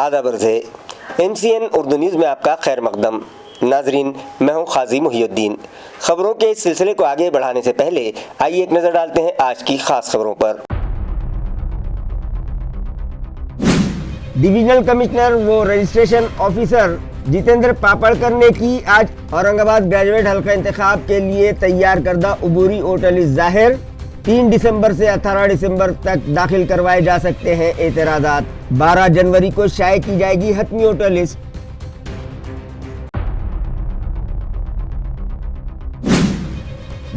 آداب عرض ہے MCN اردو نیوز میں آپ کا خیر مقدم۔ ناظرین، میں ہوں قاضی محی الدین۔ خبروں کے اس سلسلے کو آگے بڑھانے سے پہلے آئیے ایک نظر ڈالتے ہیں آج کی خاص خبروں پر۔ ڈویژنل کمشنر و رجسٹریشن آفیسر جتیندر پاپڑکر نے کی آج اورنگ آباد گریجویٹ حلقہ انتخاب کے لیے تیار کردہ عبوری ووٹر لسٹ ظاہر۔ 3 دسمبر سے 18 دسمبر تک داخل کروائے جا سکتے ہیں اعتراضات۔ 12 جنوری کو شائع کی جائے گی حتمی ووٹر لسٹ۔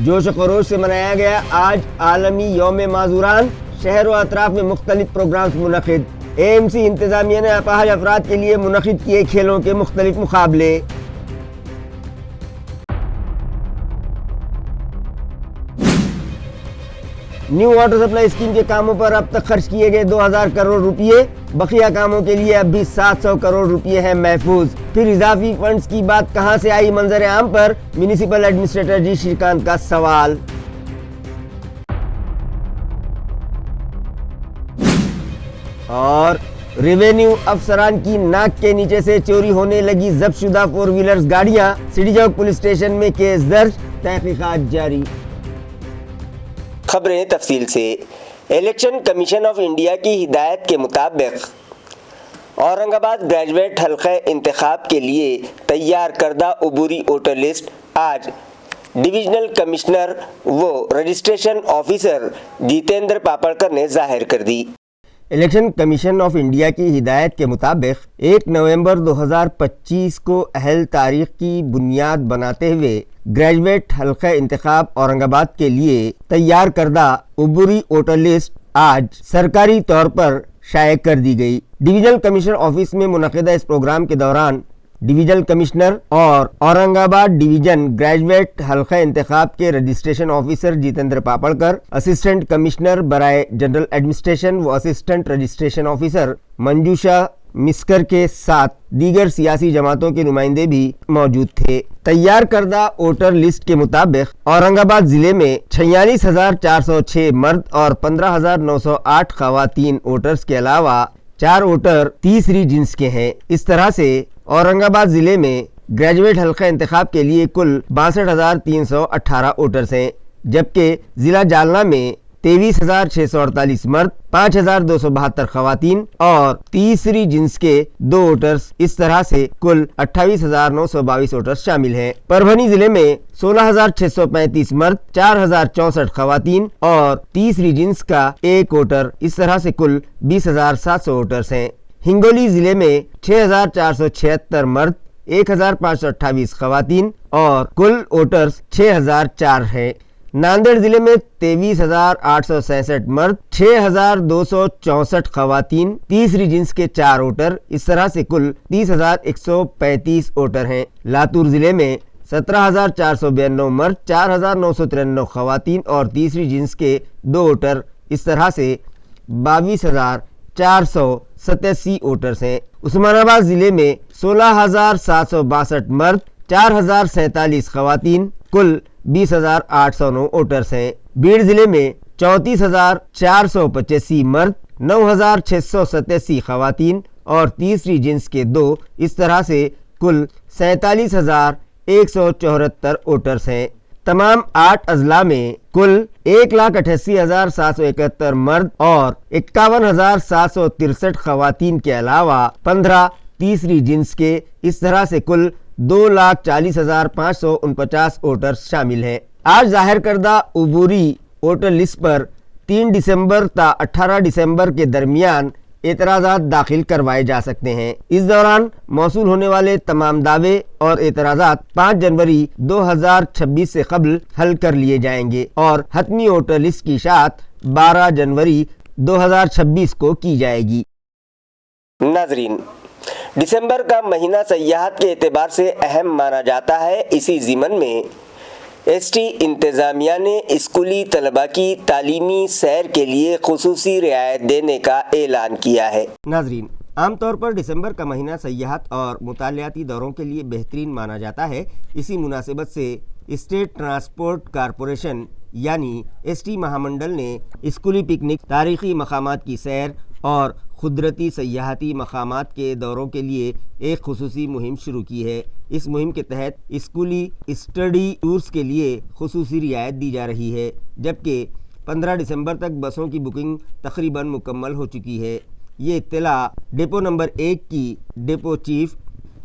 جوش و خروش سے منایا گیا آج عالمی یوم معذوران۔ شہر و اطراف میں مختلف پروگرامز منعقد۔ AMC انتظامیہ نے اپاہج افراد کے لیے منعقد کیے کھیلوں کے مختلف مقابلے۔ نیو واٹر سپلائی اسکیم کے کاموں پر اب تک خرچ کیے گئے 2000 کروڑ روپے، بقیہ کاموں کے لیے اب بھی 700 کروڑ روپے ہیں محفوظ۔ پھر اضافی فنڈز کی بات کہاں سے آئی؟ منظر عام پر میونسپل ایڈمنسٹریٹر جی شریکانت کا سوال۔ اور ریونیو افسران کی ناک کے نیچے سے چوری ہونے لگی ضبط شدہ 4 ویلرز گاڑیاں، سٹی چوک پولیس اسٹیشن میں کیس درج، تحقیقات جاری۔ خبریں تفصیل سے۔ الیکشن کمیشن آف انڈیا کی ہدایت کے مطابق اورنگ آباد گریجویٹ حلقہ انتخاب کے لیے تیار کردہ عبوری ووٹر لسٹ آج ڈویژنل کمشنر و رجسٹریشن آفیسر جتیندر پاپڑکر نے ظاہر کر دی۔ الیکشن کمیشن آف انڈیا کی ہدایت کے مطابق 1 نومبر 2025 کو اہل تاریخ کی بنیاد بناتے ہوئے گریجویٹ حلقہ انتخاب اورنگ آباد کے لیے تیار کردہ عبوری ووٹر لسٹ آج سرکاری طور پر شائع کر دی گئی۔ ڈویژنل کمشنر آفس میں منعقدہ اس پروگرام کے دوران ڈویژنل کمشنر اور اورنگ آباد ڈویژن گریجویٹ حلقہ انتخاب کے registration officer Jitendra Papadkar, assistant commissioner برائے جنرل ایڈمنسٹریشن و assistant registration officer Manjusha Maskar کے ساتھ دیگر سیاسی جماعتوں کے نمائندے بھی موجود تھے۔ تیار کردہ ووٹر لسٹ کے مطابق اورنگ آباد ضلع میں 46,406 مرد اور 15,908 خواتین ووٹرز کے علاوہ 4 ووٹر تیسری جنس کے ہیں۔ اس طرح سے اورنگ آباد ضلع میں گریجویٹ حلقہ انتخاب کے لیے کل 62,318 ووٹرز ہیں، جبکہ ضلع جالنہ میں 23,648 مرد، 5,272 خواتین اور تیسری جنس کے 2 ووٹرز، اس طرح سے کل 28,922 ووٹرز شامل ہیں۔ پربھنی ضلع میں 16,635 مرد، 4,064 خواتین اور تیسری جنس کا 1 ووٹر، اس طرح سے کل 20,700 ووٹرز ہیں۔ ہنگولی ضلع میں 6,476 مرد، 1,528 خواتین اور کل ووٹرز 6,004 ہیں۔ ناندیڑ ضلع میں 23,866 مرد، 6,264 خواتین، تیسری جنس کے 4 ووٹر، اس طرح سے کل 30,135 ووٹر ہیں۔ لاتور ضلع میں 17,492 مرد، 4,993 خواتین اور تیسری جنس کے 2 ووٹر، اس طرح سے 22,487 ووٹرز ہیں۔ عثمان آباد ضلع میں 16,762 مرد، 4,047 خواتین، کل 20,809 ووٹرز ہیں۔ بیڑ ضلع میں 34,485 مرد، 9,687 خواتین اور تیسری جنس کے 2، اس طرح سے کل 47,174 ووٹرز ہیں۔ تمام 8 اضلاع میں کل 1,88,771 مرد اور 51,763 خواتین کے علاوہ 15 تیسری جنس کے، اس طرح سے کل 2,40,549 ووٹرز شامل ہیں۔ آج ظاہر کردہ عبوری ووٹر لسٹ پر 3 دسمبر تا 18 دسمبر کے درمیان اعتراضات داخل کروائے جا سکتے ہیں۔ اس دوران موصول ہونے والے تمام دعوے اور اعتراضات 5 جنوری 2026 سے قبل حل کر لیے جائیں گے اور حتمی ووٹر لسٹ کی اشاعت 12 جنوری 2026 کو کی جائے گی۔ ناظرین، دسمبر کا مہینہ سیاحت کے اعتبار سے اہم مانا جاتا ہے۔ اسی ضمن میں ST انتظامیہ نے اسکولی طلبہ کی تعلیمی سیر کے لیے خصوصی رعایت دینے کا اعلان کیا ہے۔ ناظرین، عام طور پر دسمبر کا مہینہ سیاحت اور مطالعاتی دوروں کے لیے بہترین مانا جاتا ہے۔ اسی مناسبت سے اسٹیٹ ٹرانسپورٹ کارپوریشن یعنی ST مہامنڈل نے اسکولی پکنک، تاریخی مقامات کی سیر اور قدرتی سیاحتی مقامات کے دوروں کے لیے ایک خصوصی مہم شروع کی ہے۔ اس مہم کے تحت اسکولی اسٹڈی ٹورز کے لیے خصوصی رعایت دی جا رہی ہے، جبکہ 15 دسمبر تک بسوں کی بکنگ تقریباً مکمل ہو چکی ہے۔ یہ اطلاع ڈپو نمبر 1 کی ڈپو چیف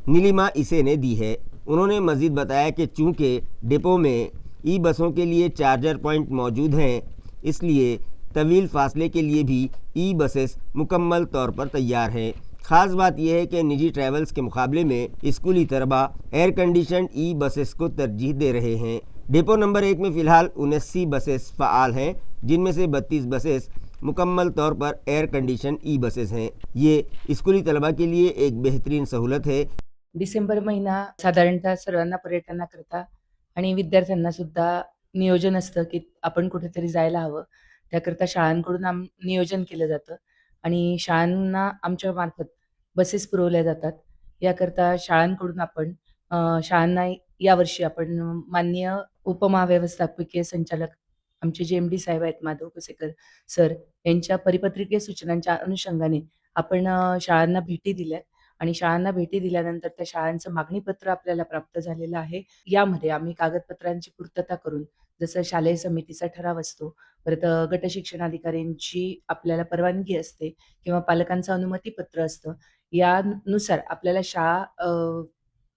نیلیما اسے نے دی ہے۔ انہوں نے مزید بتایا کہ چونکہ ڈپو میں ای بسوں کے لیے چارجر پوائنٹ موجود ہیں، اس لیے طویل فاصلے کے لیے بھی ای بسز مکمل طور پر تیار ہیں۔ خاص بات یہ ہے کہ نجی ٹریولز کے مقابلے میں اسکولی طلباء ایئر کنڈیشنڈ ای بسز کو ترجیح دے رہے ہیں۔ ڈپو نمبر 1 میں فی الحال 79 بسز فعال ہیں، جن میں سے 32 بسز مکمل طور پر ایئر کنڈیشن ای بسز ہیں۔ یہ اسکولی طلباء کے لیے ایک بہترین سہولت ہے۔ डिसेंबर महिना साधारणतः सर्वांना पर्यटनाकरता आणि विद्यार्थ्यांना सुद्धा नियोजन असतं की आपण कुठेतरी जायला हवं। त्याकरता शाळांकडून नियोजन केलं जातं आणि शाळांना आमच्या मार्फत बसेस पुरवल्या जातात। याकरता शाळांकडून आपण शाळांना यावर्षी आपण माननीय उपमहाव्यवस्थापकीय संचालक आमचे जे MD साहेब आहेत माधव कुसेकर सर यांच्या परिपत्रिकेय सूचनांच्या अनुषंगाने आपण शाळांना भेटी दिल्यात आणि शाळांना भेटी दिल्यानंतर त्या शाळांचं मागणीपत्र आपल्याला प्राप्त झालेलं आहे। यामध्ये आम्ही कागदपत्रांची पूर्तता करून जसं शालेय समितीचा ठराव असतो, परत गट शिक्षणाधिकाऱ्यांची आपल्याला परवानगी असते किंवा पालकांचं अनुमतीपत्र असतं, यानुसार आपल्याला शाळा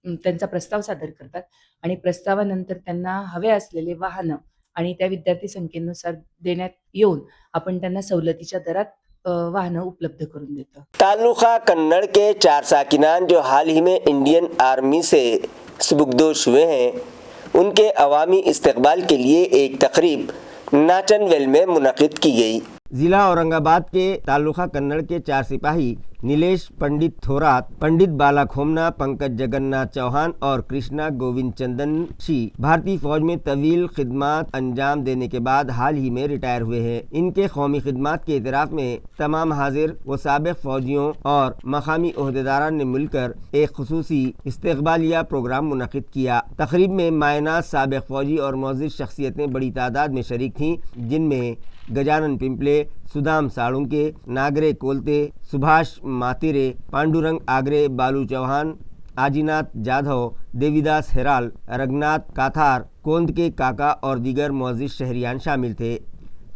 त्यांचा प्रस्ताव सादर करतात आणि प्रस्तावानंतर त्यांना हवे असलेले वाहनं आणि त्या विद्यार्थी संख्येनुसार देण्यात येऊन आपण त्यांना सवलतीच्या दरात वाहनं उपलब्ध करून देतो। तालुका कन्नड़ के 4 साकिनान जो हाल ही में इंडियन आर्मी से सुबुकदोश हुए हैं, उनके अवामी इस्तकबाल के लिए एक तकरीब नाचनवेल में मुनक़िद की गई। ضلع औरंगाबाद के तालुका कन्नड़ के 4 सिपाही नीलेश पंडित थोरात, पंडित बाला खोमना, पंकज जगन्नाथ चौहान और कृष्णा गोविंद चंदन शी भारतीय फौज में तवील खिदमत अंजाम देने के बाद हाल ही में रिटायर हुए हैं। इनके कौमी खिदमत के इतराफ़ में तमाम हाजिर व साबिक़ फ़ौजियों और मकामी ओहदेदारान ने मिलकर एक खुसूसी इस्तकबालिया प्रोग्राम मुनक़िद किया। तकरीब में मायनात साबिक़ फ़ौजी और मुअज़्ज़िज़ शख्सियतें बड़ी तादाद में शरीक थीं, जिनमें गजानन पिंपले, सुदाम साळुंके, नागरे कोलते, सुभाष मातिरे, पांडुरंग आगरे, बालू चौहान, आजीनाथ जाधव, देवीदास हेराल, रघुनाथ काथार, कोंद के काका और दीगर मुअज़्ज़िज़ शहरियान शामिल थे।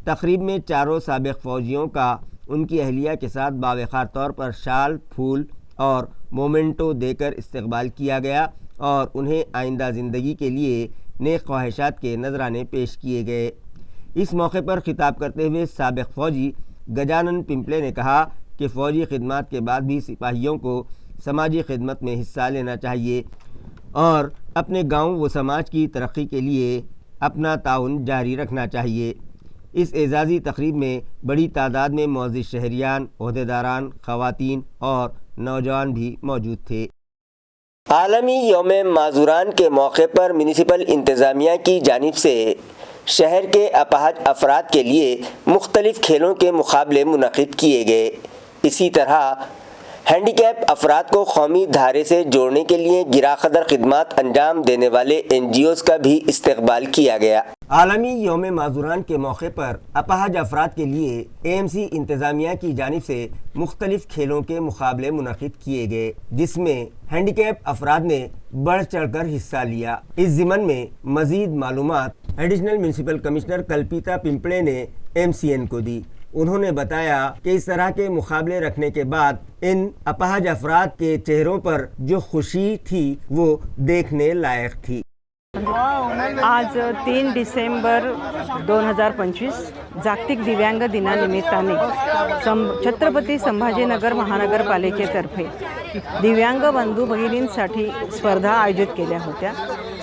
तकरीब में चारों साबिक़ फ़ौजियों का उनकी अहलिया के साथ बावक़ार तौर पर शाल, फूल और मोमेंटो देकर इस्तकबाल किया गया और उन्हें आइंदा ज़िंदगी के लिए नेक ख्वाहिशात के नजराने पेश किए गए। इस मौके पर खिताब करते हुए साबिक़ फ़ौजी गजानन पिंपले ने कहा कि फ़ौजी खिदमत के बाद भी सिपाहियों को समाजी खिदमत में हिस्सा लेना चाहिए और अपने गांव व समाज की तरक्की के लिए अपना ताउन जारी रखना चाहिए। इस एजाज़ी तकरीब में बड़ी तादाद में मुअज़्ज़िज़ शहरियान, ओहदेदारान, ख़वातीन और नौजवान भी मौजूद थे। आलमी यौम माज़ूरान के मौके पर म्यूनिसिपल इंतज़ामिया की जानिब से शहर के अपाहज अफराद के लिए मुख्तलिफ़ खेलों के मुकाबले मुनक़िद किए गए। इसी तरह हैंडीकैप अफराद को कौमी धारे से जोड़ने के लिए गिराक़दर खिदमत अंजाम देने वाले NGOs का भी इस्तकबाल किया गया। आलमी यौम माज़ूरान के मौके पर अपाहज अफराद के लिए AMC इंतज़ामिया की जानिब से मुख्तलिफ़ खेलों के मुकाबले मुनक़िद किए गए, जिसमें हैंडीकैप अफराद ने बढ़ चढ़ कर हिस्सा लिया। इस ज़िमन में मज़ीद मालूमात एडिशनल म्यूनसिपल कमिश्नर कल्पिता पिंपले ने MCN को दी। उन्होंने बताया कि इस तरह के मुकाबले रखने के बाद इन अपाहज अफराद के चेहरों पर जो खुशी थी वो देखने लायक थी। आज 3 डिसेंबर 2025 जागतिक दिव्यांग दिनानिमित्ताने छत्रपती संभाजीनगर महानगरपालिकेतर्फे दिव्यांग बंधू भगिनींसाठी स्पर्धा आयोजित केल्या होत्या।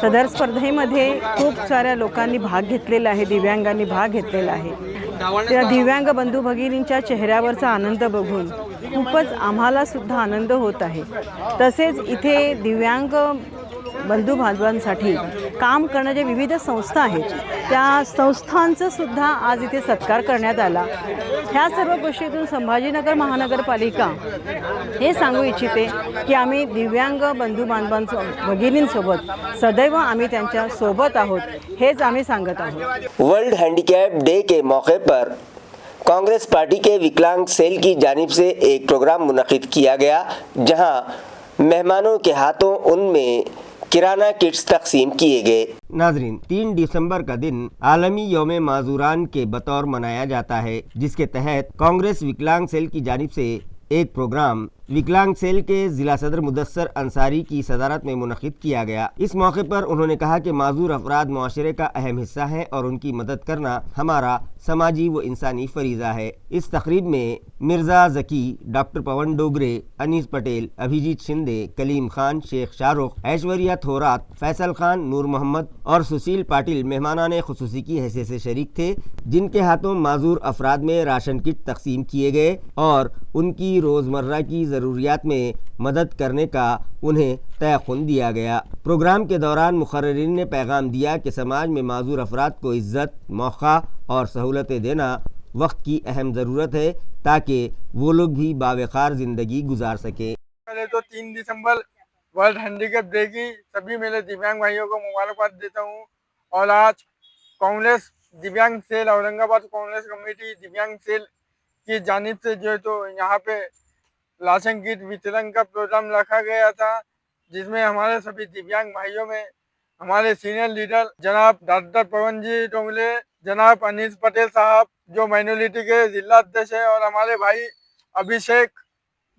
सदर स्पर्धेमध्ये खूप साऱ्या लोकांनी भाग घेतलेला आहे, दिव्यांगांनी भाग घेतलेला आहे। त्या दिव्यांग बंधू भगिनींच्या चेहऱ्यावरचा आनंद बघून खूपच आम्हाला सुद्धा आनंद होत आहे। तसेच इथे दिव्यांग बंधू बांधवांसाठी काम करणाऱ्या विविध संस्था आहेत, त्या संस्थांचा सुद्धा आज इथे सत्कार करण्यात आला। ह्या सर्व गोष्टीतून संभाजीनगर महानगरपालिका हे सांगू इच्छिते की आम्ही दिव्यांग बंधू बांधवांसोबत भगिनींसोबत सदैव आम्ही त्यांच्या सोबत आहोत, हेच आम्ही सांगत आहोत। वर्ल्ड हैंडीकैप डे के मौके पर कांग्रेस पार्टी के विकलांग सेल की जानिब से एक प्रोग्राम मुनक्किद किया गया, जहां मेहमानों के हाथों उनमें किराना किट्स तकसीम किए गए। नाजरीन, 3 दिसंबर का दिन आलमी यौम माजूरान के बतौर मनाया जाता है, जिसके तहत कांग्रेस विकलांग सेल की जानिब से एक प्रोग्राम विकलांग सेल के जिला सदर मुदस्सर अंसारी की सदारत में मुनक्किद किया गया। इस मौके पर उन्होंने कहा कि माजूर अफराद मुआशरे का अहम हिस्सा हैं और उनकी मदद करना हमारा समाजी व इंसानी फरीज़ा है। इस तकरीब में मिर्ज़ा ज़की, डॉक्टर पवन डोगरे, अनीस पटेल, अभिजीत शिंदे, कलीम खान, शेख शाहरुख, ऐश्वर्या थोरात, फैसल खान, नूर मोहम्मद और सुशील पाटिल मेहमानाने खुसूसी की हैसियत से शरीक थे, जिनके हाथों माजूर अफराद में राशन किट तकसीम किए गए और उनकी रोज़मर्रा की ज़रूरियात में मदद करने का उन्हें तयख़ुन दिया गया। प्रोग्राम के दौरान मुक़र्रिरीन ने पैगाम दिया कि समाज में माजूर अफराद को इज़्ज़त, मौक़ा और सहूलतें देना वक्त की अहम ज़रूरत है, ताकि वो लोग भी बावक़ार ज़िंदगी गुजार सकें। पहले तो 3 दिसंबर वर्ल्ड हैंडीकैप डे की सभी मेरे दिव्यांग भाइयों को मुबारकबाद देता हूँ। और आज कांग्रेस दिव्यांग सेल, औरंगाबाद कांग्रेस कमेटी दिव्यांग सेल की जानिब से जो है तो यहाँ पे राशन किट वितरण का प्रोग्राम रखा गया था, जिसमें हमारे सभी दिव्यांग भाइयों में हमारे सीनियर लीडर जनाब डॉक्टर पवन जी डोंगले, जनाब अनीस पटेल साहब जो माइनॉरिटी के जिला अध्यक्ष है, और हमारे भाई अभिषेक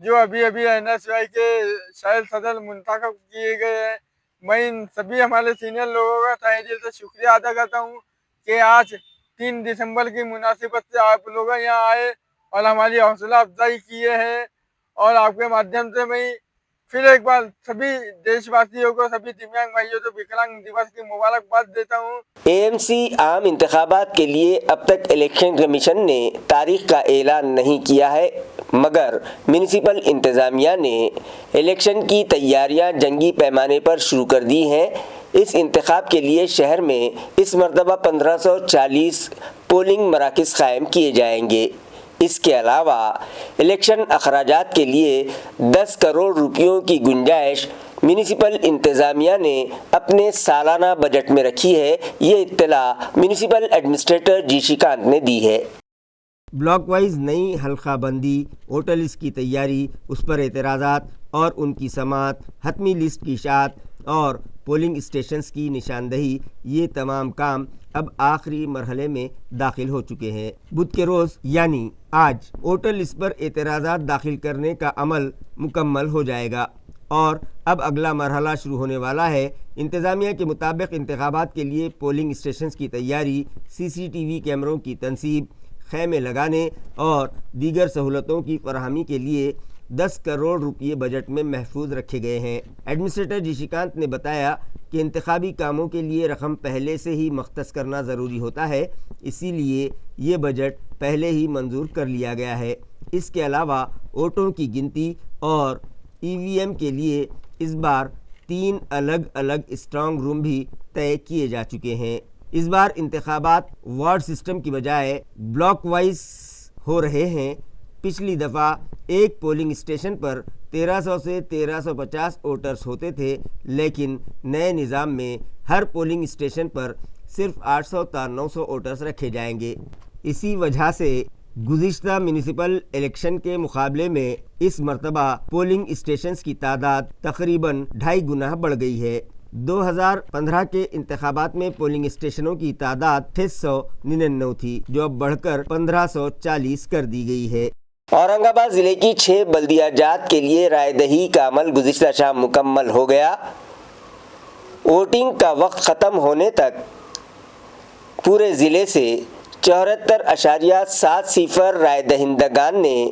जो अभी NSY के शायद सदर मुंतखब किए गए हैं। मैं इन सभी हमारे सीनियर लोगों का तहे दिल से शुक्रिया अदा करता हूँ कि आज 3 दिसंबर की मुनासिबत से आप लोग यहाँ आए और हमारी हौसला अफजाई किए हैं। और आपके माध्यम से मैं फिर एक बार सभी देशवासियों को, सभी दिव्यांग भाइयों को विकलांग दिवस की मुबारकबाद देता हूँ। AMC आम इंतखाबात के लिए अब तक इलेक्शन कमीशन ने तारीख का ऐलान नहीं किया है, मगर म्यूनिसिपल इंतज़ामिया ने इलेक्शन की तैयारियां जंगी पैमाने पर शुरू कर दी हैं। इस इंतखाब के लिए शहर में इस मरतबा 1540 पोलिंग मराकज़ कायम किए जाएंगे। इसके अलावा इलेक्शन अखराजात के लिए 10 करोड़ रुपयों की गुंजाइश म्यूनिसिपल इंतज़ामिया ने अपने सालाना बजट में रखी है। ये इत्तला म्यूनिसिपल एडमिनिस्ट्रेटर जी श्रीकांत ने दी है। ब्लॉक वाइज नई हल्का बंदी, वोटर लिस्ट की तैयारी, उस पर एतराज़ात और उनकी समात, हतमी लिस्ट की इशाअत और पोलिंग स्टेशंस की निशानदही, ये तमाम काम अब आखिरी मरहले में दाखिल हो चुके हैं। बुध के रोज़ यानी आज वोटर लिस्ट पर एतराज़ात दाखिल करने का अमल मुकम्मल हो जाएगा और अब अगला मरहला शुरू होने वाला है। इंतज़ामिया के मुताबिक इंतखाबात के लिए पोलिंग स्टेशंस की तैयारी, CCTV कैमरों की तनसीब, खैमे लगाने और दीगर सहूलतों की फराहमी के लिए 10 करोड़ रुपये बजट में महफूज रखे गए हैं। एडमिनिस्ट्रेटर जी श्रीकांत ने बताया कि इंतखाबी कामों के लिए रकम पहले से ही मख्तस करना ज़रूरी होता है, इसीलिए ये बजट पहले ही मंजूर कर लिया गया है। इसके अलावा वोटों की गिनती और EVM के लिए इस बार 3 अलग अलग स्ट्रांग रूम भी तय किए जा चुके हैं। इस बार इंतखाबात वार्ड सिस्टम की बजाय ब्लॉक वाइज हो रहे हैं। पिछली दफ़ा एक पोलिंग स्टेशन पर 1300 से 1350 वोटर्स होते थे, लेकिन नए निज़ाम में हर पोलिंग स्टेशन पर सिर्फ 800 या 900 वोटर्स रखे जाएंगे। इसी वजह से गुज़िश्ता म्यूनिसिपल इलेक्शन के मुकाबले में इस मरतबा पोलिंग स्टेशंस की तादाद तकरीबन 2.5 गुना बढ़ गई है। 2015 के इंतखाबात में पोलिंग स्टेशनों की तादाद 699 थी, जो अब बढ़कर 1540 कर दी गई है। औरंगाबाद ज़िले की 6 बल्दियाजात के लिए रायदही का अमल गुज़िश्ता शाम मुकम्मल हो गया। वोटिंग का वक्त ख़त्म होने तक पूरे ज़िले से 74.7% राय दहिंदगान ने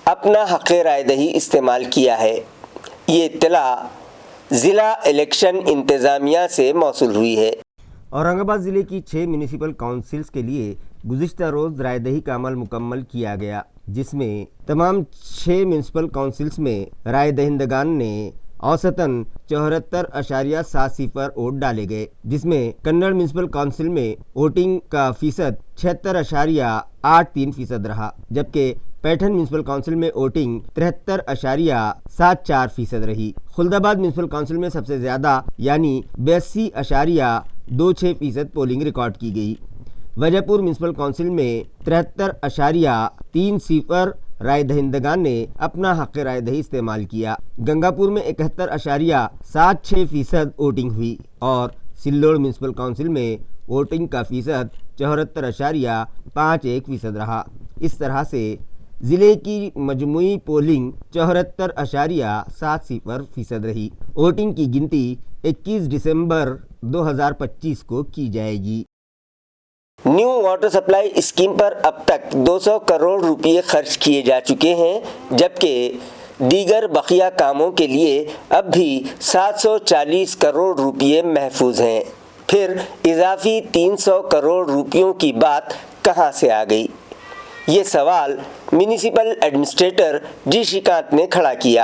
अपना हक़ रायदही इस्तेमाल किया है। ये इत्तला ज़िला इलेक्शन इंतज़ामिया से मौसूल हुई है। औरंगाबाद ज़िले की 6 म्यूनिसिपल काउंसिल्स के लिए गुज़िश्ता रोज़ रायदही का अमल मुकम्मल किया गया, जिसमें तमाम 6 म्यूनिसिपल काउंसिल्स में राय दहिंदगान ने औसतन 74.7% वोट डाले गए, जिसमें कन्नड़ म्यूनिसिपल काउंसिल में वोटिंग का फ़ीसद 76.83% रहा, जबकि पैठन म्यूनिसिपल काउंसिल में वोटिंग 73.74% रही। खुल्दाबाद म्यूनिसिपल काउंसिल में सबसे ज़्यादा यानी 82.26% पोलिंग रिकॉर्ड की गई। وجہ پور میونسپل کونسل میں 73.30 رائے دہندگان نے اپنا حق رائے دہی استعمال کیا۔ گنگا پور میں 71.76% ووٹنگ ہوئی اور سلوڑ میونسپل کونسل میں ووٹنگ کا فیصد 74.51% رہا۔ اس طرح سے ضلع کی مجموعی پولنگ 74.70% رہی۔ ووٹنگ کی گنتی 21 دسمبر 2025 کو کی جائے گی۔ نیو واٹر سپلائی اسکیم پر اب تک 200 کروڑ روپے خرچ کیے جا چکے ہیں، جبکہ دیگر بقیہ کاموں کے لیے اب بھی 740 کروڑ روپے محفوظ ہیں۔ پھر اضافی 300 کروڑ روپیوں کی بات کہاں سے آ گئی؟ یہ سوال میونسپل ایڈمنسٹریٹر جی شریکانت نے کھڑا کیا۔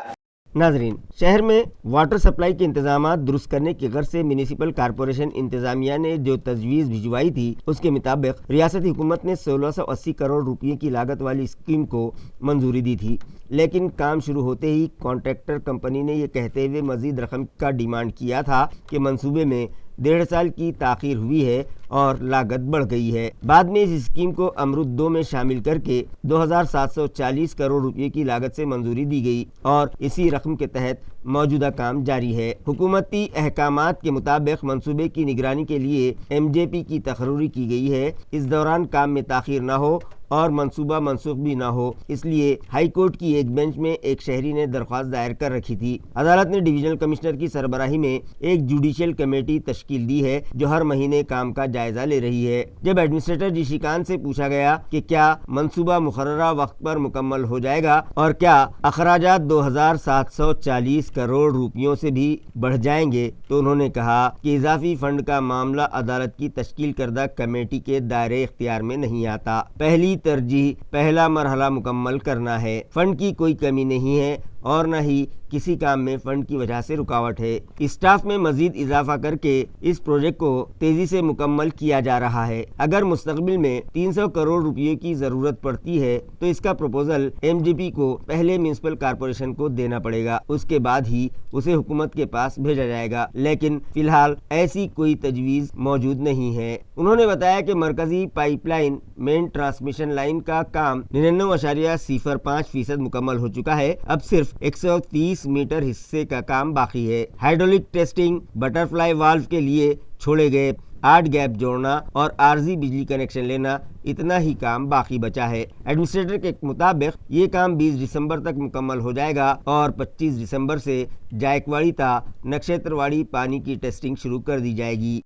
ناظرین، شہر میں واٹر سپلائی کے انتظامات درست کرنے کی غرض سے میونسپل کارپوریشن انتظامیہ نے جو تجویز بھجوائی تھی، اس کے مطابق ریاستی حکومت نے 1680 کروڑ روپے کی لاگت والی اسکیم کو منظوری دی تھی، لیکن کام شروع ہوتے ہی کانٹریکٹر کمپنی نے یہ کہتے ہوئے مزید رقم کا ڈیمانڈ کیا تھا کہ منصوبے میں 1.5 سال کی تاخیر ہوئی ہے اور لاگت بڑھ گئی ہے۔ بعد میں اس اسکیم کو امرت 2 میں شامل کر کے 2740 کروڑ روپے کی لاگت سے منظوری دی گئی اور اسی رقم کے تحت موجودہ کام جاری ہے۔ حکومتی احکامات کے مطابق منصوبے کی نگرانی کے لیے MJP کی تقرری کی گئی ہے۔ اس دوران کام میں تاخیر نہ ہو اور منصوبہ منسوخ بھی نہ ہو، اس لیے ہائی کورٹ کی ایک بینچ میں ایک شہری نے درخواست دائر کر رکھی تھی۔ عدالت نے ڈویژنل کمشنر کی سربراہی میں ایک جوڈیشل کمیٹی تشکیل دی ہے جو ہر مہینے کام کا جائزہ لے رہی ہے۔ جب ایڈمنسٹریٹر جی شریکانت سے پوچھا گیا کہ کیا منصوبہ مقررہ وقت پر مکمل ہو جائے گا اور کیا اخراجات 2740 کروڑ روپیوں سے بھی بڑھ جائیں گے، تو انہوں نے کہا کہ اضافی فنڈ کا معاملہ عدالت کی تشکیل کردہ کمیٹی کے دائرے اختیار میں نہیں آتا۔ پہلی ترجیح پہلا مرحلہ مکمل کرنا ہے۔ فنڈ کی کوئی کمی نہیں ہے اور نہ ہی کسی کام میں فنڈ کی وجہ سے رکاوٹ ہے۔ اسٹاف میں مزید اضافہ کر کے اس پروجیکٹ کو تیزی سے مکمل کیا جا رہا ہے۔ اگر مستقبل میں 300 کروڑ روپے کی ضرورت پڑتی ہے تو اس کا پروپوزل MJP کو پہلے میونسپل کارپوریشن کو دینا پڑے گا، اس کے بعد ہی اسے حکومت کے پاس بھیجا جائے گا، لیکن فی الحال ایسی کوئی تجویز موجود نہیں ہے۔ انہوں نے بتایا کہ مرکزی پائپ لائن مین ٹرانسمیشن لائن کا کام 99.05% مکمل ہو چکا ہے۔ اب صرف 130 میٹر حصے کا کام باقی ہے۔ ہائیڈرولک ٹیسٹنگ، بٹر فلائی والو کے لیے چھوڑے گئے 8 گیپ جوڑنا اور عارضی بجلی کنیکشن لینا، اتنا ہی کام باقی بچا ہے۔ ایڈمنسٹریٹر کے مطابق یہ کام 20 دسمبر تک مکمل ہو جائے گا اور 25 دسمبر سے جائکواڑی تا نکشترواڑی پانی کی ٹیسٹنگ شروع کر دی جائے گی۔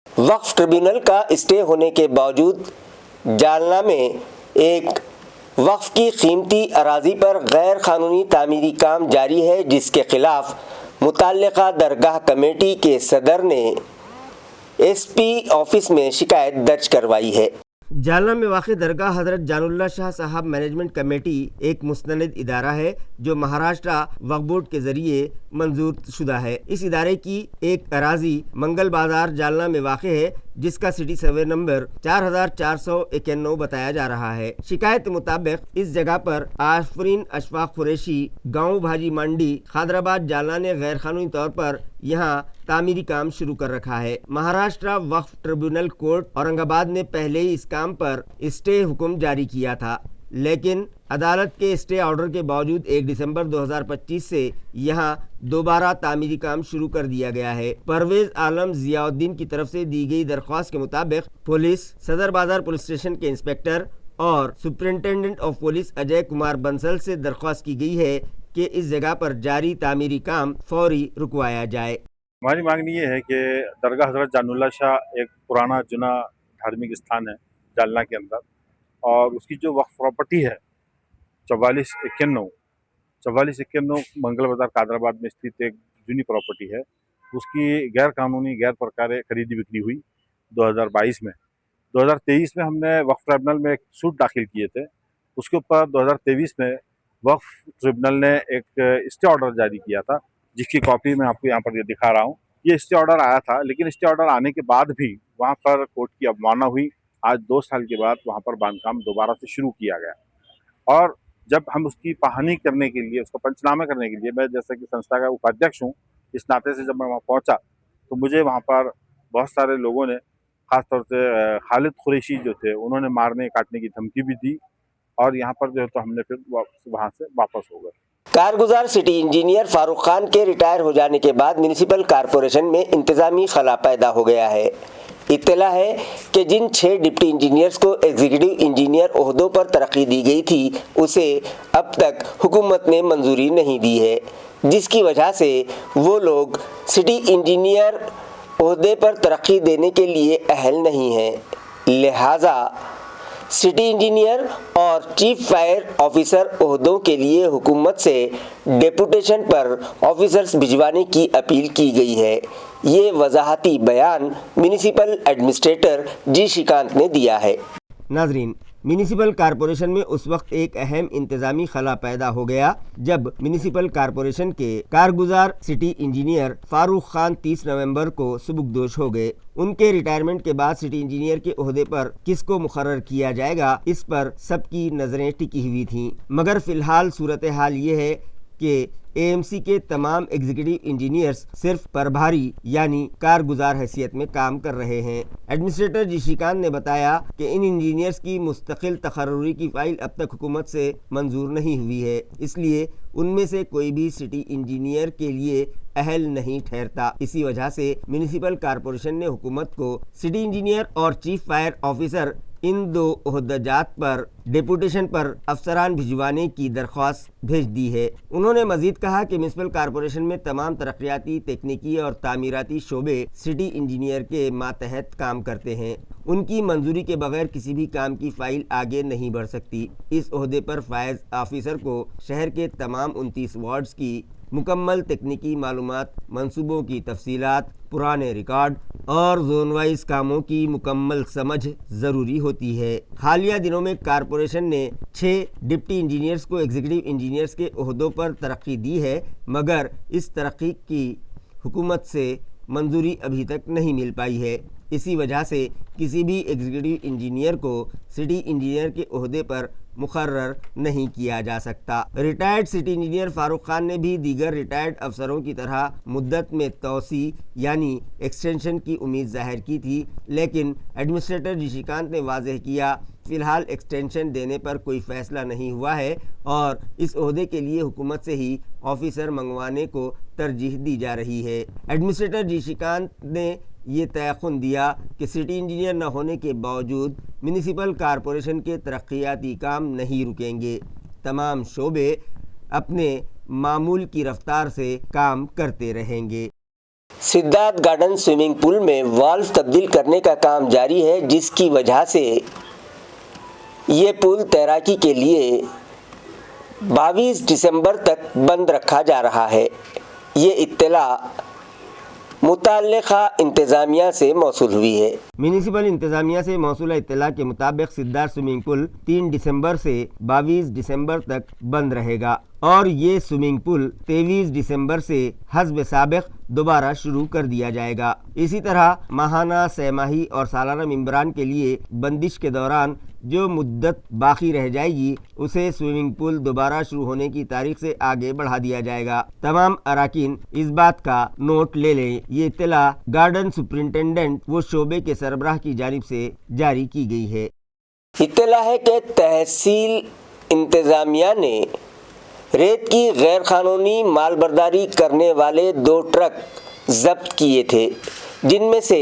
وقف ٹریبیونل کا اسٹے ہونے کے باوجود جالنہ میں ایک وقف کی قیمتی اراضی پر غیر قانونی تعمیری کام جاری ہے، جس کے خلاف متعلقہ درگاہ کمیٹی کے صدر نے SP آفس میں شکایت درج کروائی ہے۔ جالنہ میں واقع درگاہ حضرت جان اللہ شاہ صاحب مینجمنٹ کمیٹی ایک مستند ادارہ ہے جو مہاراشٹرا وقف بورڈ کے ذریعے منظور شدہ ہے۔ اس ادارے کی ایک اراضی منگل بازار جالنہ میں واقع ہے، جس کا سٹی سروے نمبر 4491 بتایا جا رہا ہے۔ شکایت مطابق اس جگہ پر آفرین اشفاق قریشی گاؤں بھاجی منڈی خادرآباد جالنہ نے غیر قانونی طور پر یہاں تعمیری کام شروع کر رکھا ہے۔ مہاراشٹرا وقف ٹریبیونل کورٹ اورنگ آباد نے پہلے ہی اس کام پر اسٹے حکم جاری کیا تھا، لیکن عدالت کے اسٹے آرڈر کے باوجود 1 دسمبر 2025 سے یہاں دوبارہ تعمیری کام شروع کر دیا گیا ہے۔ پرویز عالم ضیاء الدین کی طرف سے دی گئی درخواست کے مطابق پولیس صدر بازار پولیس اسٹیشن کے انسپکٹر اور superintendent of police Ajay Kumar Bansal سے درخواست کی گئی ہے کہ اس جگہ پر جاری تعمیری کام فوری رکوایا جائے۔ ہماری مانگ یہ ہے کہ درگاہ حضرت جان اللہ شاہ ایک پرانا جنا دھارمک استھان ہے جالنہ کے اندر، اور اس کی جو وقف پراپرٹی ہے 4491 منگل بازار قادرآباد میں استھت ایک جنی پراپرٹی ہے، اس کی غیر قانونی غیر پرکارے خریدی بکری ہوئی 2022 میں۔ 2023 میں ہم نے وقف ٹریبونل میں ایک سوٹ داخل کیے تھے، اس کے اوپر 2023 میں وقف ٹریبونل نے ایک اسٹے آرڈر جاری کیا تھا، جس کی کاپی میں آپ کو یہاں پر یہ دکھا رہا ہوں۔ یہ اسٹے آرڈر آیا تھا، لیکن اسٹے آرڈر آنے کے بعد بھی وہاں پر کورٹ کی اوماننا ہوئی۔ آج 2 سال کے بعد وہاں پر باندھ دوبارہ سے شروع کیا گیا، اور جب ہم اس کی پہانی کرنے کے لیے، اس کو پنچنامہ کرنے کے لیے، میں جیسا کہ سنستھا کا اپادھیکش ہوں، اس ناطے سے جب میں وہاں پہنچا تو مجھے وہاں پر بہت سارے لوگوں نے، खास तौर से खालिद कुरैशी जो थे उन्होंने मारने काटने की धमकी भी दी और यहाँ पर जो है तो हमने फिर वहाँ से वापस हो गए। कारगुजार सिटी इंजीनियर फारूक खान के रिटायर हो जाने के बाद म्यूनिसिपल कॉरपोरेशन में इंतजामी खला पैदा हो गया है। इत्तला है कि जिन 6 डिप्टी इंजीनियर्स को एग्जीक्यूटिव इंजीनियर ओहदों पर तरक्की दी गई थी उसे अब तक हुकूमत ने मंजूरी नहीं दी है, जिसकी वजह से वो लोग सिटी इंजीनियर ओहदे पर तरक्की देने के लिए अहल नहीं हैं। लिहाजा सिटी इंजीनियर और चीफ फायर ऑफिसर ओहदों के लिए हुकूमत से डेपुटेशन पर ऑफिसर्स भिजवाने की अपील की गई है। ये वजाहती बयान म्यूनिसिपल एडमिनिस्ट्रेटर जी श्रीकांत ने दिया है। नाजरीन, म्यूनिसिपल कॉरपोरेशन में उस वक्त एक अहम इंतजामी खला पैदा हो गया जब म्यूनिसिपल कॉरपोरेशन के कारगुजार सिटी इंजीनियर फारूक खान 30 नवंबर को सुबुकदोश हो गए। उनके रिटायरमेंट के बाद सिटी इंजीनियर के ओहदे पर किसको मुकर्रर किया जाएगा, इस पर सबकी नज़रें टिकी हुई थीं। मगर फ़िलहाल सूरत हाल ये है कि एएमसी के तमाम एग्जीक्यूटिव इंजीनियर्स सिर्फ प्रभारी यानी कारगुजार हैसियत में काम कर रहे हैं। एडमिनिस्ट्रेटर जी श्रीकांत ने बताया कि इन इंजीनियर्स की मुस्तकिल तकर्रुरी की फ़ाइल अब तक हुकूमत से मंजूर नहीं हुई है, इसलिए उनमें से कोई भी सिटी इंजीनियर के लिए अहल नहीं ठहरता। इसी वजह से म्यूनिसिपल कॉरपोरेशन ने हुकूमत को सिटी इंजीनियर और चीफ फायर ऑफिसर इन 2 ओहदेजात पर डेपुटेशन पर अफसरान भिजवाने की दरख्वास्त भेज दी है। उन्होंने मजीद कहा कि म्यूनिसिपल कॉरपोरेशन में तमाम तरक्याती, तकनीकी और तामीराती शोबे सिटी इंजीनियर के मातहत काम करते हैं। उनकी मंजूरी के बगैर किसी भी काम की फ़ाइल आगे नहीं बढ़ सकती। इस ओहदे पर फायज ऑफिसर को शहर के तमाम 29 वार्ड्स की मुकम्मल तकनीकी मालूमात, मंसूबों की तफसीलात, पुराने रिकॉर्ड और जोन वाइज कामों की मुकम्मल समझ ज़रूरी होती है। हालिया दिनों में कॉरपोरेशन ने 6 डिप्टी इंजीनियर्स को एग्जीक्यूटिव इंजीनियर्स के ओहदों पर तरक्की दी है, मगर इस तरक्की की हुकूमत से मंजूरी अभी तक नहीं मिल पाई है। इसी वजह से किसी भी एग्जीक्यूटिव इंजीनियर को सिटी इंजीनियर के ओहदे पर मुकर्रर नहीं किया जा सकता। Retired city engineer Farooq Khan ने भी दीगर रिटायर्ड अफसरों की तरह मुद्दत में तोसी यानी एक्सटेंशन की उम्मीद जाहिर की थी, लेकिन एडमिनिस्ट्रेटर जी श्रीकांत ने वाज़ेह किया फ़िलहाल एक्सटेंशन देने पर कोई फ़ैसला नहीं हुआ है और इस ओहदे के लिए हुकूमत से ही ऑफिसर मंगवाने को तरजीह दी जा रही है। एडमिनिस्ट्रेटर जी श्रीकांत ने ये तयक़ुन दिया कि सिटी इंजीनियर न होने के बावजूद म्यूनिसिपल कॉरपोरेशन के तरक्याती काम नहीं रुकेंगे। तमाम शोबे अपने मामूल की रफ्तार से काम करते रहेंगे। सिद्धार्थ गार्डन स्विमिंग पूल में वाल्व तब्दील करने का काम जारी है, जिसकी वजह से ये पूल तैराकी के लिए 22 दिसंबर तक बंद रखा जा रहा है। ये इत्तला मुताल्लिक़ा इंतज़ामिया से मौसूल हुई है। म्यूनिसिपल इंतज़ामिया से मौसूल इत्तला के मुताबिक सिद्धार्थ स्विमिंग पूल 3 दिसंबर से 22 दिसंबर तक बंद रहेगा और ये स्विमिंग पूल 23 दिसंबर से हस्ब साबिक़ दोबारा शुरू कर दिया जाएगा। इसी तरह माहाना, सहमाही और सालाना मेंबरान के लिए बंदिश के दौरान जो मुद्दत बाकी रह जाएगी उसे स्विमिंग पूल दोबारा शुरू होने की तारीख से आगे बढ़ा दिया जाएगा। तमाम अराकीन इस बात का नोट ले लें। ये इत्तला गार्डन सुपरिंटेंडेंट व शोबे के सरबराह की जानिब से जारी की गई है। इत्तला है कि तहसील इंतज़ामिया ने रेत की गैर कानूनी मालबर्दारी करने वाले 2 ट्रक जब्त किए थे, जिनमें से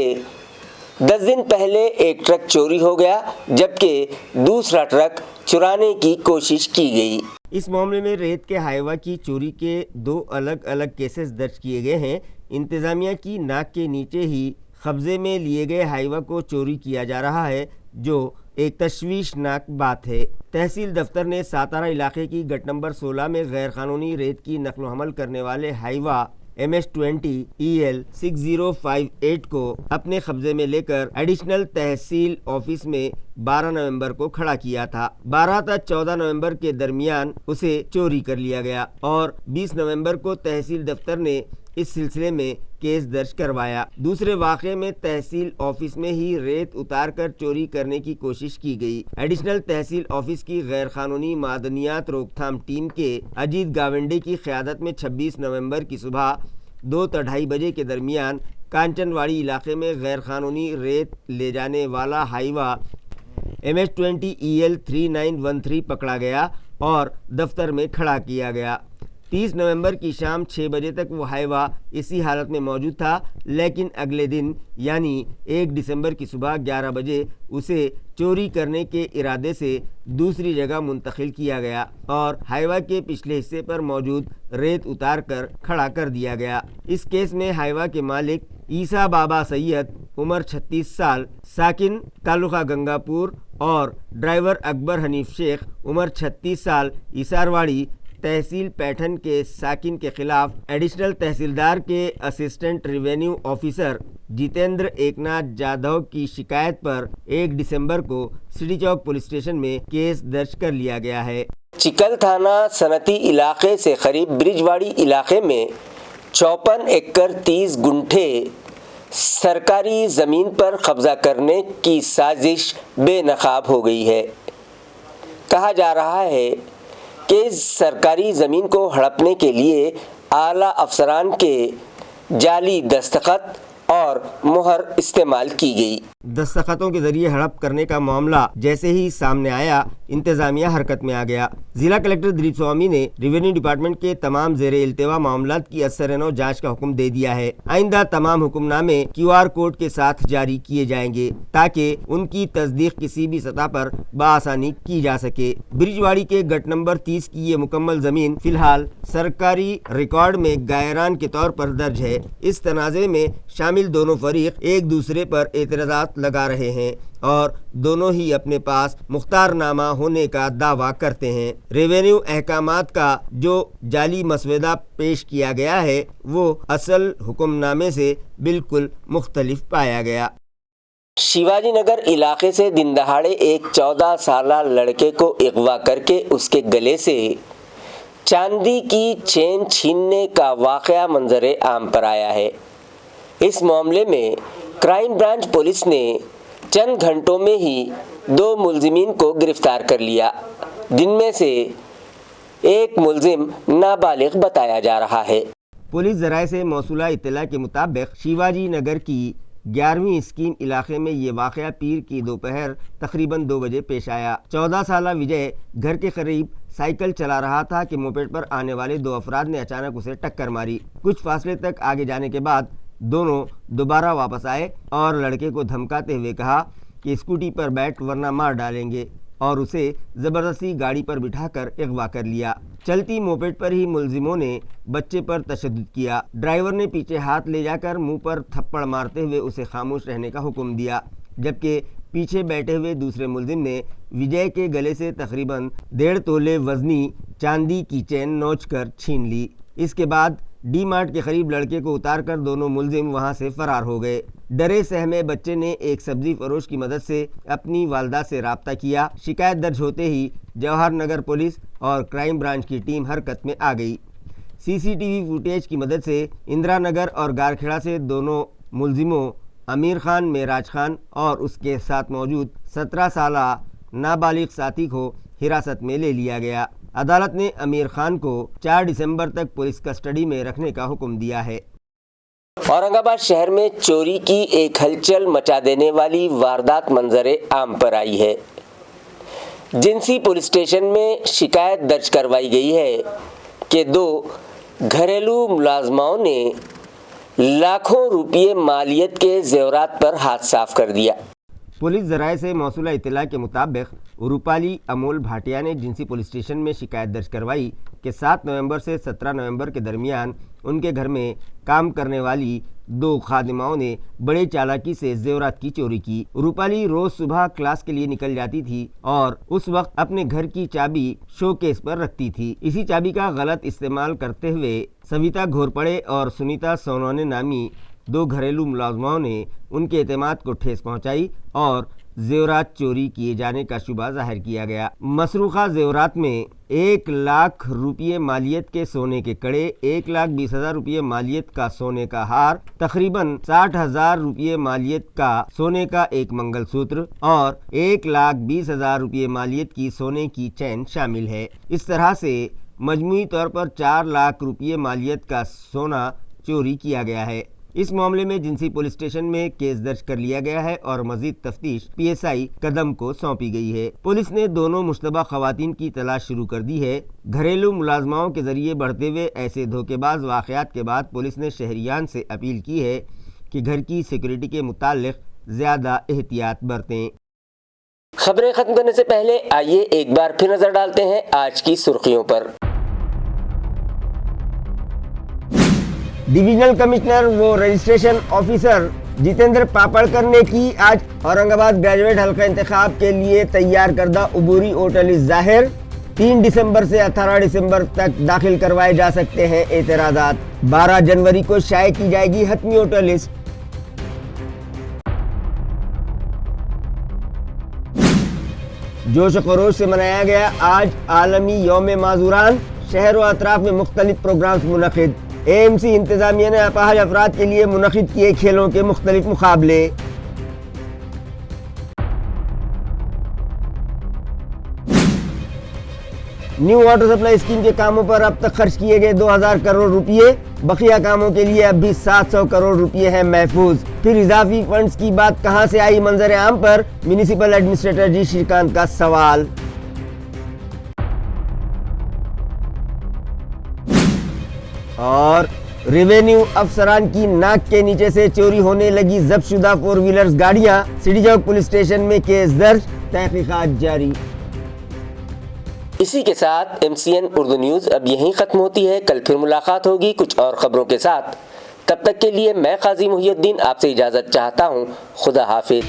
10 दिन पहले एक ट्रक चोरी हो गया, जबकि दूसरा ट्रक चुराने की कोशिश की गई। इस मामले में रेत के हाईवा की चोरी के 2 अलग अलग केसेस दर्ज किए गए हैं। इंतज़ामिया की नाक के नीचे ही कब्जे में लिए गए हाईवा को चोरी किया जा रहा है, जो एक तशवीशनाक बात है। तहसील दफ्तर ने सातारा इलाके की गट नंबर 16 में गैर कानूनी रेत की नकल हमल करने वाले हाईवा MS-20 EL 6058 को अपने कब्जे में लेकर एडिशनल तहसील ऑफिस में 12 नवंबर को खड़ा किया था। 12 तक 14 नवंबर के दरमियान उसे चोरी कर लिया गया और 20 नवंबर को तहसील दफ्तर ने इस सिलसिले में केस दर्ज करवाया। दूसरे वाक़े में तहसील ऑफिस में ही रेत उतार कर चोरी करने की कोशिश की गई। एडिशनल तहसील ऑफिस की गैर कानूनी मादनियात रोकथाम टीम के अजीत गावंडे की क़यादत में 26 नवंबर की सुबह 2 تا 2:30 بجے کے درمیان کانچنواڑی علاقے میں غیر قانونی ریت لے جانے والا ہائیوا MS-20 EL3913 پکڑا گیا اور دفتر میں کھڑا کیا گیا۔ 30 نومبر کی شام 6 بجے تک وہ ہائیوا اسی حالت میں موجود تھا، لیکن اگلے دن یعنی 1 دسمبر کی صبح 11 بجے اسے چوری کرنے کے ارادے سے دوسری جگہ منتقل کیا گیا اور ہائیوا کے پچھلے حصے پر موجود ریت اتار کر کھڑا کر دیا گیا۔ اس کیس میں ہائیوا کے مالک عیسیٰ بابا سید عمر 36 سال ساکن تعلقہ گنگا پور اور ڈرائیور اکبر حنیف شیخ عمر 36 سال ایسارواڑی تحصیل پیٹھن کے ساکن کے خلاف ایڈیشنل تحصیلدار کے assistant revenue officer Jitendra Eknath Jadhav کی شکایت پر 1 دسمبر کو سٹی چوک پولیس اسٹیشن میں کیس درج کر لیا گیا ہے۔ چکل تھانہ صنعتی علاقے سے قریب برجواڑی علاقے میں 54 ایکڑ 30 گنٹھے سرکاری زمین پر قبضہ کرنے کی سازش بے نقاب ہو گئی ہے۔ کہا جا رہا ہے کہ سرکاری زمین کو ہڑپنے کے لیے اعلیٰ افسران کے جعلی دستخط اور مہر استعمال کی گئی۔ دستخطوں کے ذریعے ہڑپ کرنے کا معاملہ جیسے ہی سامنے آیا، انتظامیہ حرکت میں آ گیا۔ ضلع کلکٹر دلیپ سوامی نے ریونیو ڈپارٹمنٹ کے تمام زیر التوا معاملات کی اثر نو جانچ کا حکم دے دیا ہے۔ آئندہ تمام حکم نامے QR کوڈ کے ساتھ جاری کیے جائیں گے تاکہ ان کی تصدیق کسی بھی سطح پر بآسانی کی جا سکے۔ برجواڑی کے گٹ نمبر 30 کی یہ مکمل زمین فی الحال سرکاری ریکارڈ میں گائران کے طور پر درج ہے۔ اس تنازع میں شامل دونوں فریق ایک دوسرے پر اعتراضات لگا رہے ہیں اور دونوں ہی اپنے پاس مختار نامہ ہونے کا دعویٰ کرتے ہیں۔ ریونیو احکامات کا جو جعلی مسودہ پیش کیا گیا ہے وہ اصل حکم نامے سے بالکل مختلف پایا گیا۔ شیواجی نگر علاقے سے دن دہاڑے ایک 14 سالہ لڑکے کو اغوا کر کے اس کے گلے سے چاندی کی چین چھیننے کا واقعہ منظر عام پر آیا ہے۔ اس معاملے میں کرائم برانچ پولیس نے چند گھنٹوں میں ہی 2 ملزمین کو گرفتار کر لیا، جن میں سے ایک ملزم نابالغ بتایا جا رہا ہے۔ پولیس ذرائع سے موصولہ اطلاع کے مطابق شیواجی نگر کی 11ویں اسکیم علاقے میں یہ واقعہ پیر کی دوپہر تقریباً 2 بجے پیش آیا۔ 14 سالہ وجے گھر کے قریب سائیکل چلا رہا تھا کہ موپیڈ پر آنے والے 2 افراد نے اچانک اسے ٹکر ماری۔ کچھ فاصلے تک آگے جانے کے بعد دونوں دوبارہ واپس آئے اور لڑکے کو دھمکاتے ہوئے کہا کہ اسکوٹی پر بیٹھ ورنہ مار ڈالیں گے، اور اسے زبردستی گاڑی پر بٹھا کر اغوا کر لیا۔ چلتی موپیڈ پر ہی ملزموں نے بچے پر تشدد کیا۔ ڈرائیور نے پیچھے ہاتھ لے جا کر منہ پر تھپڑ مارتے ہوئے اسے خاموش رہنے کا حکم دیا، جبکہ پیچھے بیٹھے ہوئے دوسرے ملزم نے وجے کے گلے سے تقریباً 1.5 تولے وزنی چاندی کی چین نوچ کر چھین لی۔ اس کے بعد ڈی مارٹ کے قریب لڑکے کو اتار کر دونوں ملزم وہاں سے فرار ہو گئے۔ ڈرے سہمے بچے نے ایک سبزی فروش کی مدد سے اپنی والدہ سے رابطہ کیا۔ شکایت درج ہوتے ہی جواہر نگر پولیس اور کرائم برانچ کی ٹیم حرکت میں آ گئی۔ CCTV فوٹیج کی مدد سے اندرا نگر اور گارکھیڑا سے دونوں ملزموں امیر خان معراج خان اور اس کے ساتھ موجود 17 سالہ نابالغ ساتھی کو حراست میں لے لیا گیا۔ عدالت نے امیر خان کو 4 دسمبر تک پولیس کسٹڈی میں رکھنے کا حکم دیا ہے۔ اورنگ آباد شہر میں چوری کی ایک ہلچل مچا دینے والی واردات منظر عام پر آئی ہے۔ جنسی پولیس اسٹیشن میں شکایت درج کروائی گئی ہے کہ 2 گھریلو ملازماؤں نے لاکھوں روپے مالیت کے زیورات پر ہاتھ صاف کر دیا۔ پولیس ذرائع سے موصولہ اطلاع کے مطابق روپالی امول بھاٹیا نے جنسی پولیس اسٹیشن میں شکایت درج کروائی کہ 7 نومبر سے 17 نومبر کے درمیان ان کے گھر میں کام کرنے والی 2 خادماؤں نے بڑے چالاکی سے زیورات کی چوری کی۔ روپالی روز صبح کلاس کے لیے نکل جاتی تھی اور اس وقت اپنے گھر کی چابی شو کیس پر رکھتی تھی۔ اسی چابی کا غلط استعمال کرتے ہوئے سویتا گھورپڑے اور سنیتا سونونے نامی 2 گھریلو ملازماؤں نے ان کے اعتماد کو ٹھیس پہنچائی اور زیورات چوری کیے جانے کا شبہ ظاہر کیا گیا۔ مسروقہ زیورات میں 1 لاکھ روپے مالیت کے سونے کے کڑے، 1,20,000 روپے مالیت کا سونے کا ہار، تقریباً 60,000 روپے مالیت کا سونے کا ایک منگل سوتر اور 1,20,000 روپے مالیت کی سونے کی چین شامل ہے۔ اس طرح سے مجموعی طور پر 4 لاکھ روپے مالیت کا سونا चोरी किया गया है। इस मामले में जिंसी पुलिस स्टेशन में केस दर्ज कर लिया गया है और मजीद तफ्तीश PSI कदम को सौंपी गई है। पुलिस ने दोनों मुश्तबा खवातीन की तलाश शुरू कर दी है। घरेलू मुलाजमाओं के जरिए बढ़ते हुए ऐसे धोखेबाज वाक़यात के बाद पुलिस ने शहरियान से अपील की है कि घर की सिक्योरिटी के मुताल्लिक ज़्यादा एहतियात बरतें। खबरें खत्म करने से पहले आइए एक बार फिर नजर डालते हैं आज की सुर्खियों पर। डिविजनल कमिश्नर व रजिस्ट्रेशन ऑफिसर जितेंद्र पापड़कर ने की आज औरंगाबाद ग्रेजुएट हल्का इंतखाब के लिए तैयार करदा अबूरी वोटर लिस्ट जाहिर। 3 दिसंबर से 18 दिसंबर तक दाखिल करवाए जा सकते हैं एतराज़ात। 12 जनवरी को शाये की जाएगी हतमी वोटर लिस्ट। जोश खरोश से मनाया गया आज आलमी यौम माजूरान। शहर व अतराफ में मुख्तलिफ प्रोग्राम्स मुनक़िद। AMC इंतज़ामिया ने अपाहज अफराद के लिए मुनक़िद किए खेलों के मुख्तलिफ मुकाबले। न्यू वाटर सप्लाई स्कीम के कामों पर अब तक खर्च किए गए 2000 करोड़ रुपये। बकिया कामों के लिए अब भी 700 करोड़ रुपये हैं महफूज। फिर इजाफी फंड्स की बात कहां से आई मंजर आम पर म्यूनिसिपल एडमिनिस्ट्रेटर जी श्रीकांत का सवाल। और रेवेन्यू अफसरान की नाक के नीचे से चोरी होने लगी जब्तशुदा 4 व्हीलर्स गाड़ियां। सिटी चौक पुलिस स्टेशन में केस दर्ज, तहकीकात जारी। इसी के साथ MCN उर्दू न्यूज़ अब यहीं ख़त्म होती है। कल फिर मुलाकात होगी कुछ और ख़बरों के साथ। तब तक के लिए मैं काजी मुहियुद्दीन आपसे इजाज़त चाहता हूँ। खुदा हाफिज।